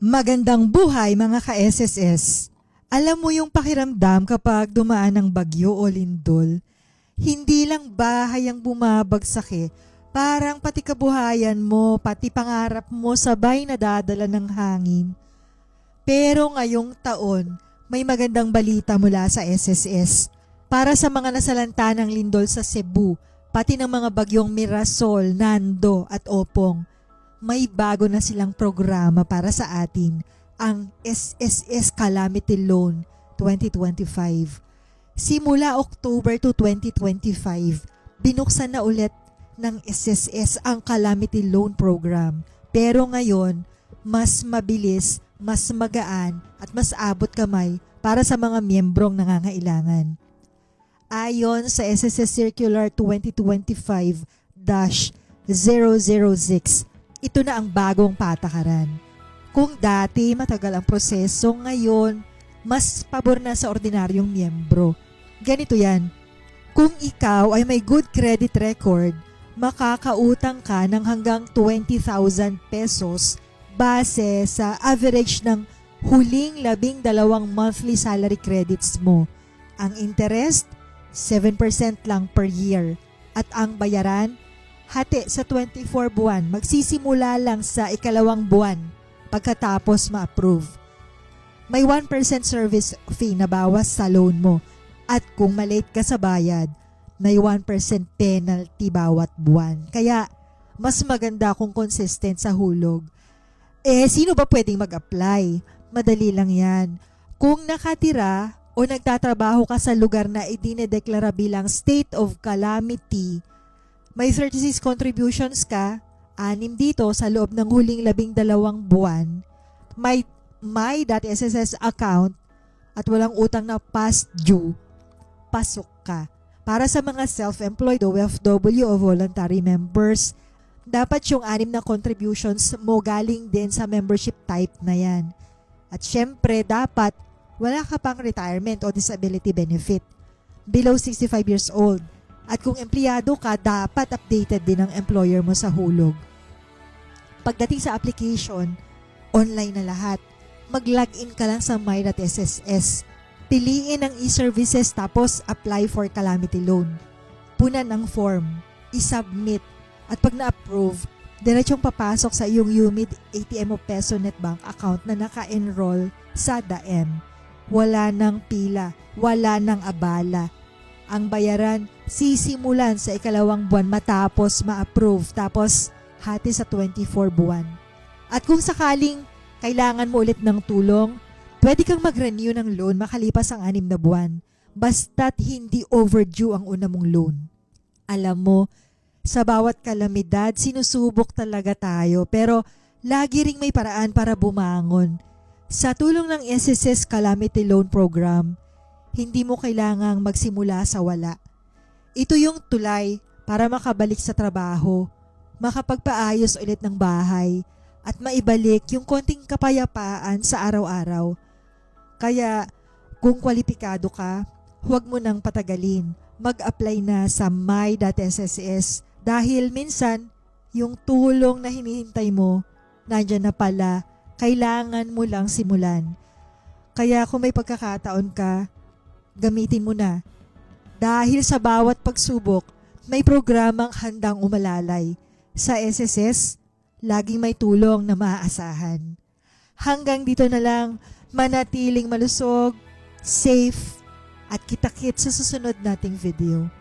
Magandang buhay mga ka-SSS. Alam mo yung pakiramdam kapag dumaan ng bagyo o lindol, hindi lang bahay ang bumabagsak parang pati kabuhayan mo, pati pangarap mo sabay nadadala ng hangin. Pero ngayong taon, may magandang balita mula sa SSS para sa mga nasalanta ng lindol sa Cebu, pati ng mga bagyong Mirasol, Nando at Opong. May bago na silang programa para sa atin, ang SSS Calamity Loan 2025. Simula October to 2025, binuksan na ulit ng SSS ang Calamity Loan Program. Pero ngayon, mas mabilis, mas magaan at mas abot kamay para sa mga miyembrong nangangailangan. Ayon sa SSS Circular 2025-006, ito na ang bagong patakaran. Kung dati matagal ang proseso, ngayon mas pabor na sa ordinaryong miyembro. Ganito yan, kung ikaw ay may good credit record, makakautang ka ng hanggang 20,000 pesos base sa average ng huling 12 monthly salary credits mo. Ang interest, 7% lang per year. At ang bayaran, hati sa 24 buwan, magsisimula lang sa ikalawang buwan pagkatapos ma-approve. May 1% service fee na bawas sa loan mo at kung malate ka sa bayad, may 1% penalty bawat buwan. Kaya mas maganda kung consistent sa hulog. Sino ba pwedeng mag-apply? Madali lang yan. Kung nakatira o nagtatrabaho ka sa lugar na idinedeklara bilang state of calamity, may 36 contributions ka, 6 dito sa loob ng huling 12 buwan, may My.SSS account at walang utang na past due, pasok ka. Para sa mga self-employed o OFW o voluntary members, dapat yung 6 na contributions mo galing din sa membership type na yan. At syempre, dapat wala ka pang retirement o disability benefit. Below 65 years old. At kung empleyado ka, dapat updated din ang employer mo sa hulog. Pagdating sa application, online na lahat. Mag-login ka lang sa My.SSS. Piliin ang e-services tapos apply for calamity loan. Punan ang form, i-submit, at pag na-approve, diretsong papasok sa iyong UMID ATM o PesoNet Bank account na naka-enroll sa DAEM. Wala nang pila, wala nang abala. Ang bayaran, sisimulan sa ikalawang buwan matapos ma-approve, tapos hati sa 24 buwan. At kung sakaling kailangan mo ulit ng tulong, pwede kang mag-renew ng loan makalipas ang 6 na buwan, basta't hindi overdue ang una mong loan. Alam mo, sa bawat kalamidad, sinusubok talaga tayo, pero lagi ring may paraan para bumangon. Sa tulong ng SSS Calamity Loan Program, hindi mo kailangang magsimula sa wala. Ito yung tulay para makabalik sa trabaho, makapagpaayos ulit ng bahay, at maibalik yung konting kapayapaan sa araw-araw. Kaya kung kwalipikado ka, huwag mo nang patagalin. Mag-apply na sa My.SSS dahil minsan yung tulong na hinihintay mo, nandyan na pala, kailangan mo lang simulan. Kaya kung may pagkakataon ka, gamitin mo na. Dahil sa bawat pagsubok, may programang handang umalalay. Sa SSS, laging may tulong na maaasahan. Hanggang dito na lang, manatiling malusog, safe, at kita-kits sa susunod nating video.